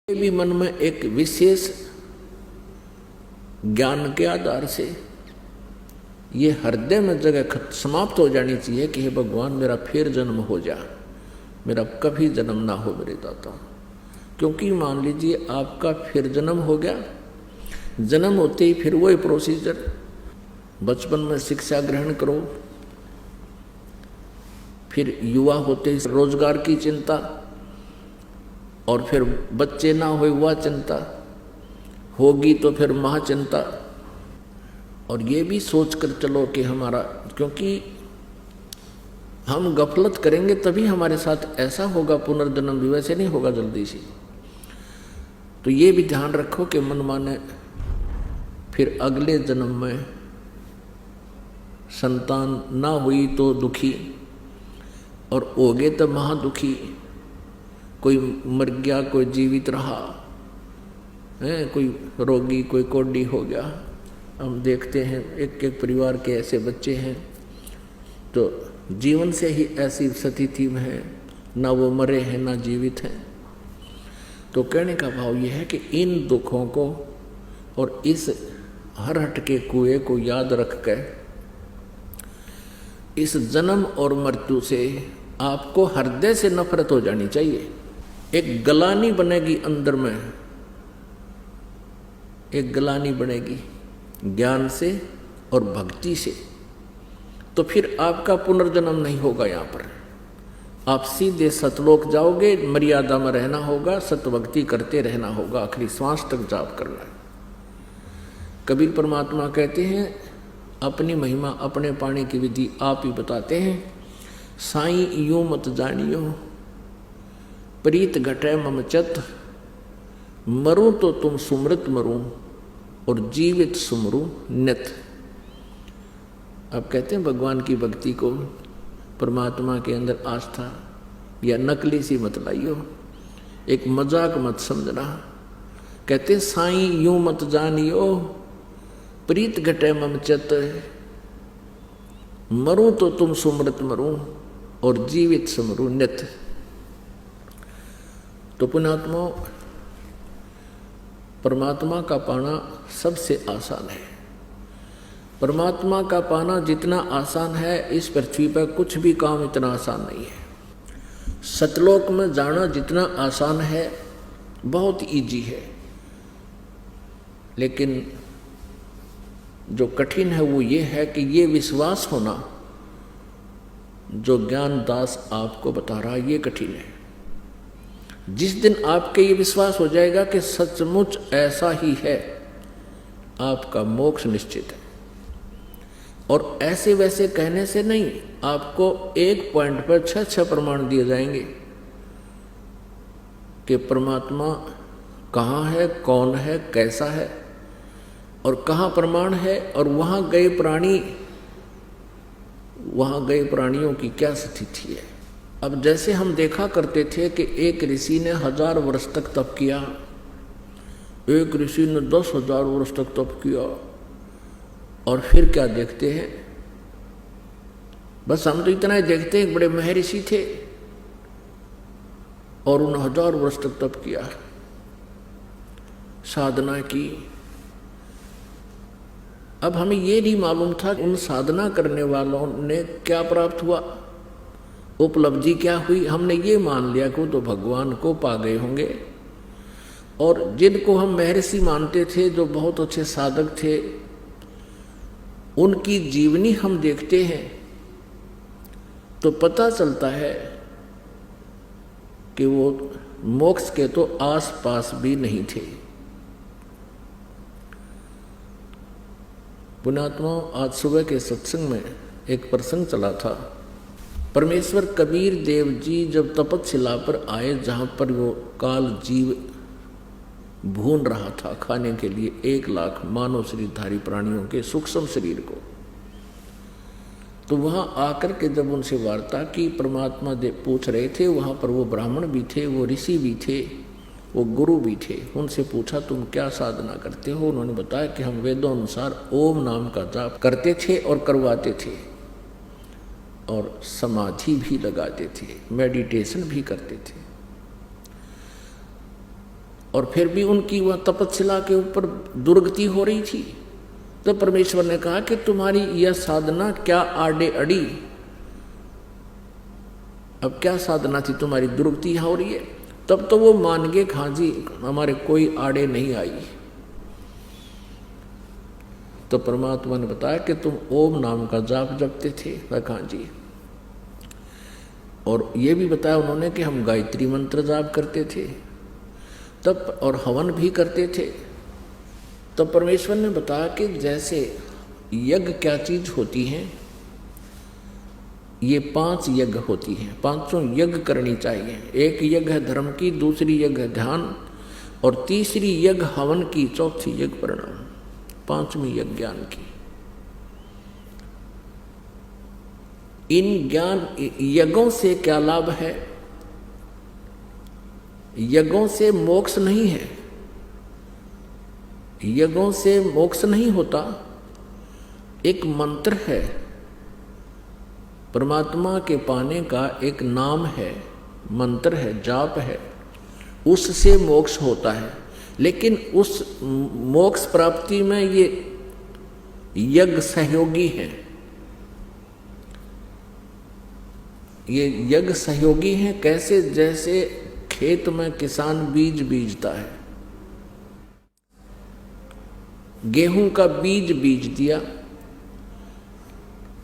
भी मन में एक विशेष ज्ञान के आधार से ये हृदय में जगह समाप्त हो जानी चाहिए कि हे भगवान मेरा फिर जन्म हो जा, मेरा कभी जन्म ना हो मेरे दाता। क्योंकि मान लीजिए आपका फिर जन्म हो गया, जन्म होते ही फिर वही प्रोसीजर, बचपन में शिक्षा ग्रहण करो, फिर युवा होते ही रोजगार की चिंता, और फिर बच्चे ना हो वह चिंता होगी तो फिर महाचिंता। और ये भी सोच कर चलो कि हमारा, क्योंकि हम गफलत करेंगे तभी हमारे साथ ऐसा होगा, पुनर्जन्म भी वैसे नहीं होगा जल्दी से। तो ये भी ध्यान रखो कि मन माने फिर अगले जन्म में संतान ना हुई तो दुखी, और हो गए तो महादुखी। कोई मर गया, कोई जीवित रहा है, कोई रोगी, कोई कोढ़ी हो गया। हम देखते हैं एक एक परिवार के ऐसे बच्चे हैं तो जीवन से ही ऐसी स्थिति में है, ना वो मरे हैं ना जीवित हैं। तो कहने का भाव यह है कि इन दुखों को और इस हरहट के कुएं को याद रख कर इस जन्म और मृत्यु से आपको हृदय से नफरत हो जानी चाहिए। एक गलानी बनेगी अंदर में, एक गलानी बनेगी ज्ञान से और भक्ति से, तो फिर आपका पुनर्जन्म नहीं होगा। यहाँ पर आप सीधे सतलोक जाओगे, मर्यादा में रहना होगा, सतभक्ति करते रहना होगा, आखिरी श्वास तक जाप करना है। कबीर परमात्मा कहते हैं अपनी महिमा अपने पाने की विधि आप ही बताते हैं। साईं यूं मत जानियो प्रीत घटे मम चत, मरूं तो तुम सुमृत मरूं और जीवित सुमरूं नित। अब कहते हैं भगवान की भक्ति को, परमात्मा के अंदर आस्था या नकली सी मत लाइयो, एक मजाक मत समझना। कहते साईं यूं मत जानियो प्रीत घटे मम चत, मरूं तो तुम सुमृत मरूं और जीवित सुमरूं नित। तो पुण्यात्मा, परमात्मा का पाना सबसे आसान है। परमात्मा का पाना जितना आसान है, इस पृथ्वी पर कुछ भी काम इतना आसान नहीं है। सतलोक में जाना जितना आसान है, बहुत इजी है, लेकिन जो कठिन है वो ये है कि ये विश्वास होना जो ज्ञान दास आपको बता रहा है, ये कठिन है। जिस दिन आपके ये विश्वास हो जाएगा कि सचमुच ऐसा ही है, आपका मोक्ष निश्चित है। और ऐसे वैसे कहने से नहीं, आपको एक पॉइंट पर 6 प्रमाण दिए जाएंगे कि परमात्मा कहाँ है, कौन है, कैसा है, और कहाँ प्रमाण है, और वहाँ गए प्राणियों की क्या स्थिति है। अब जैसे हम देखा करते थे कि एक ऋषि ने 1000 वर्ष तक तप किया, एक ऋषि ने 10,000 वर्ष तक तप किया, और फिर क्या देखते हैं, बस हम तो इतना ही देखते हैं, बड़े महर्षि थे और उन्होंने 1000 वर्ष तक तप किया, साधना की। अब हमें ये नहीं मालूम था उन साधना करने वालों ने क्या प्राप्त हुआ, उपलब्धि क्या हुई। हमने ये मान लिया कि वो तो भगवान को पा गए होंगे। और जिनको हम महर्षि मानते थे, जो बहुत अच्छे साधक थे, उनकी जीवनी हम देखते हैं तो पता चलता है कि वो मोक्ष के तो आस पास भी नहीं थे। पुण्यात्मा, आज सुबह के सत्संग में एक प्रसंग चला था। परमेश्वर कबीर देव जी जब तपस्या पर आए, जहाँ पर वो काल जीव भून रहा था खाने के लिए 1 लाख मानव शरीरधारी प्राणियों के सूक्ष्म शरीर को, तो वहाँ आकर के जब उनसे वार्ता की, परमात्मा पूछ रहे थे, वहाँ पर वो ब्राह्मण भी थे, वो ऋषि भी थे, वो गुरु भी थे। उनसे पूछा तुम क्या साधना करते हो? उन्होंने बताया कि हम वेदों अनुसार ओम नाम का जाप करते थे और करवाते थे, और समाधि भी लगाते थे, मेडिटेशन भी करते थे। और फिर भी उनकी वह तपस्या के ऊपर दुर्गति हो रही थी। तो परमेश्वर ने कहा कि तुम्हारी यह साधना क्या आड़े अड़ी, अब क्या साधना थी, तुम्हारी दुर्गति यहाँ हो रही है। तब तो वो मान गए, हाँ जी हमारे कोई आड़े नहीं आई। तो परमात्मा ने बताया कि तुम ओम नाम का जाप जपते थे, हाँ जी। और ये भी बताया उन्होंने कि हम गायत्री मंत्र जाप करते थे तब, और हवन भी करते थे। तो परमेश्वर ने बताया कि जैसे यज्ञ क्या चीज होती है, ये 5 यज्ञ होती हैं, 5 यज्ञ करनी चाहिए। एक यज्ञ है धर्म की, दूसरी यज्ञ है ध्यान, और तीसरी यज्ञ हवन की, चौथी यज्ञ प्रणाम, 5वीं यज्ञ ज्ञान की। इन ज्ञान यज्ञों से क्या लाभ है? यज्ञों से मोक्ष नहीं है, यज्ञों से मोक्ष नहीं होता। एक मंत्र है, परमात्मा के पाने का एक नाम है, मंत्र है, जाप है, उससे मोक्ष होता है। लेकिन उस मोक्ष प्राप्ति में ये यज्ञ सहयोगी हैं, ये यज्ञ सहयोगी हैं। कैसे? जैसे खेत में किसान बीज बीजता है, गेहूं का बीज बीज दिया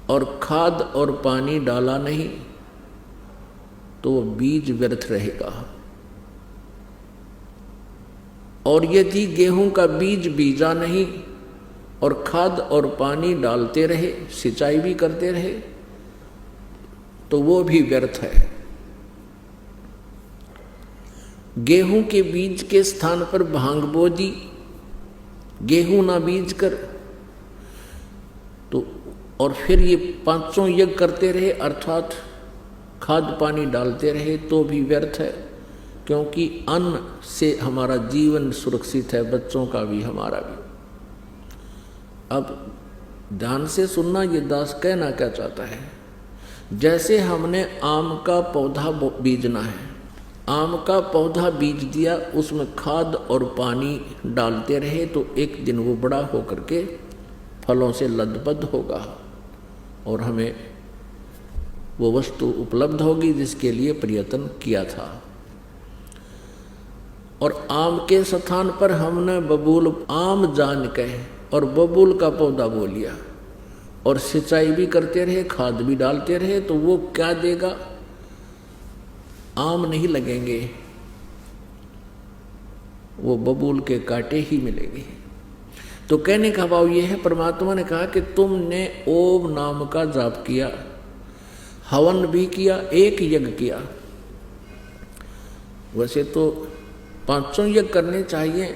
और खाद और पानी डाला नहीं तो वो बीज व्यर्थ रहेगा। और यदि गेहूं का बीज बीजा नहीं और खाद और पानी डालते रहे, सिंचाई भी करते रहे, तो वो भी व्यर्थ है। गेहूं के बीज के स्थान पर भांग बो दी, गेहूं ना बीज कर, तो और फिर ये 500 यज्ञ करते रहे, अर्थात खाद पानी डालते रहे, तो भी व्यर्थ है। क्योंकि अन्न से हमारा जीवन सुरक्षित है, बच्चों का भी हमारा भी। अब ध्यान से सुनना, ये दास कहना क्या चाहता है। जैसे हमने आम का पौधा बीजना है, आम का पौधा बीज दिया, उसमें खाद और पानी डालते रहे, तो एक दिन वो बड़ा होकर के फलों से लदबद होगा और हमें वो वस्तु उपलब्ध होगी जिसके लिए प्रयत्न किया था। और आम के स्थान पर हमने बबूल आम जान के और बबूल का पौधा बो लिया और सिंचाई भी करते रहे, खाद भी डालते रहे, तो वो क्या देगा? आम नहीं लगेंगे, वो बबूल के कांटे ही मिलेंगे। तो कहने का भाव ये है, परमात्मा ने कहा कि तुमने ओम नाम का जाप किया, हवन भी किया, एक यज्ञ किया। वैसे तो 500 यज्ञ करने चाहिए,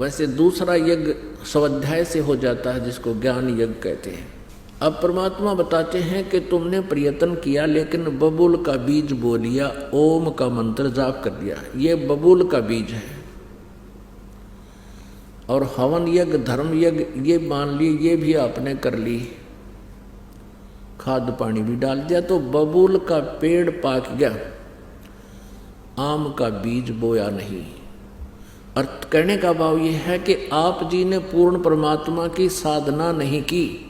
वैसे दूसरा यज्ञ स्वाध्याय से हो जाता है, जिसको ज्ञान यज्ञ कहते हैं। अब परमात्मा बताते हैं कि तुमने प्रयत्न किया, लेकिन बबूल का बीज बो लिया, ओम का मंत्र जाप कर दिया, ये बबूल का बीज है। और हवन यज्ञ, धर्म यज्ञ, ये मान ली, ये भी आपने कर ली, खाद पानी भी डाल दिया, तो बबूल का पेड़ पाक गया, आम का बीज बोया नहीं। अर्थ कहने का भाव यह है कि आप जी ने पूर्ण परमात्मा की साधना नहीं की,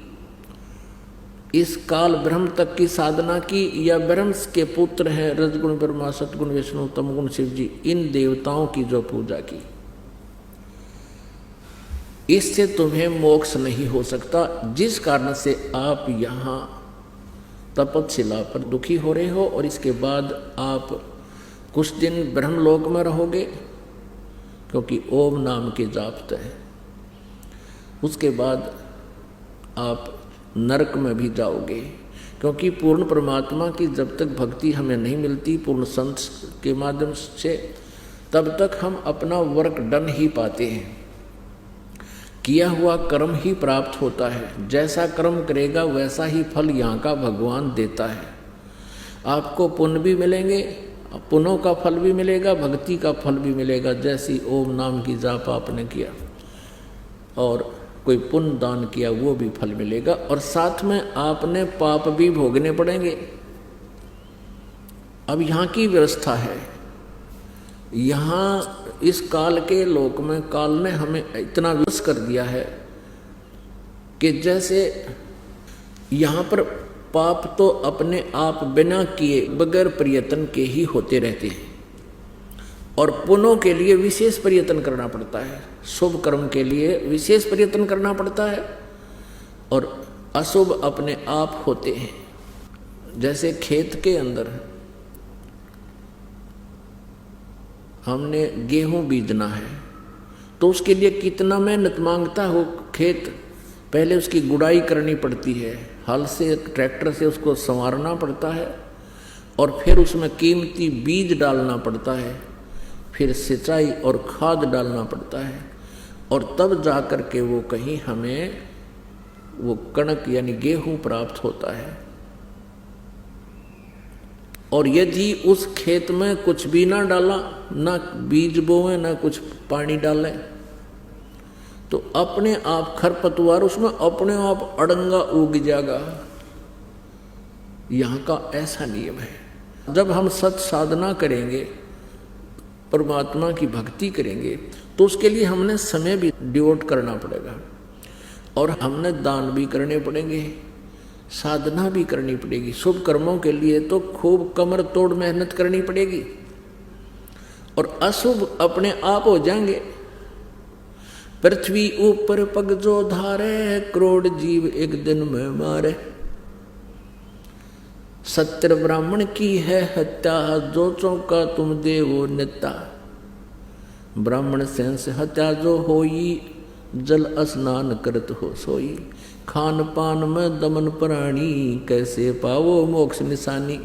इस काल ब्रह्म तक की साधना की, या ब्रह्म के पुत्र हैं रजगुण ब्रह्मा, सतगुण विष्णु, तमगुण शिव जी, इन देवताओं की जो पूजा की, इससे तुम्हें मोक्ष नहीं हो सकता। जिस कारण से आप यहाँ तपस्या पर दुखी हो रहे हो, और इसके बाद आप कुछ दिन ब्रह्मलोक में रहोगे, क्योंकि ओम नाम के जापते हैं। उसके बाद आप नरक में भी जाओगे, क्योंकि पूर्ण परमात्मा की जब तक भक्ति हमें नहीं मिलती पूर्ण संत के माध्यम से, तब तक हम अपना वर्क डन ही पाते हैं, किया हुआ कर्म ही प्राप्त होता है। जैसा कर्म करेगा वैसा ही फल यहाँ का भगवान देता है। आपको पुण्य भी मिलेंगे, पुण्यों का फल भी मिलेगा, भक्ति का फल भी मिलेगा। जैसी ओम नाम की जाप आपने किया और कोई पुण्य दान किया, वो भी फल मिलेगा, और साथ में आपने पाप भी भोगने पड़ेंगे। अब यहाँ की व्यवस्था है, यहाँ इस काल के लोक में काल ने हमें इतना विवश कर दिया है कि जैसे यहाँ पर पाप तो अपने आप बिना किए बगैर प्रयत्न के ही होते रहते हैं, और पुण्यों के लिए विशेष प्रयत्न करना पड़ता है, शुभ कर्म के लिए विशेष प्रयत्न करना पड़ता है, और अशुभ अपने आप होते हैं। जैसे खेत के अंदर हमने गेहूं बीजना है तो उसके लिए कितना मेहनत मांगता हो खेत। पहले उसकी गुड़ाई करनी पड़ती है, हल से ट्रैक्टर से उसको संवारना पड़ता है, और फिर उसमें कीमती बीज डालना पड़ता है, फिर सिंचाई और खाद डालना पड़ता है, और तब जा कर के वो कहीं हमें वो कणक यानी गेहूं प्राप्त होता है। और यदि उस खेत में कुछ भी ना डाला, ना बीज बोए ना कुछ पानी डाले, तो अपने आप खरपतवार उसमें अपने आप अड़ंगा उग जाएगा। यहाँ का ऐसा नियम है। जब हम सत साधना करेंगे, परमात्मा की भक्ति करेंगे, तो उसके लिए हमने समय भी डिवोट करना पड़ेगा, और हमने दान भी करने पड़ेंगे, साधना भी करनी पड़ेगी। शुभ कर्मों के लिए तो खूब कमर तोड़ मेहनत करनी पड़ेगी, और अशुभ अपने आप हो जाएंगे। पृथ्वी ऊपर पग जो धारे, करोड़ जीव एक दिन में मारे। सत्य ब्राह्मण की है हत्या, जो चौका तुम दे वो नेता। ब्राह्मण सेंस हत्या जो होई, जल स्नान करत हो सोई। खान पान में दमन प्राणी, कैसे पावो मोक्ष निशानी।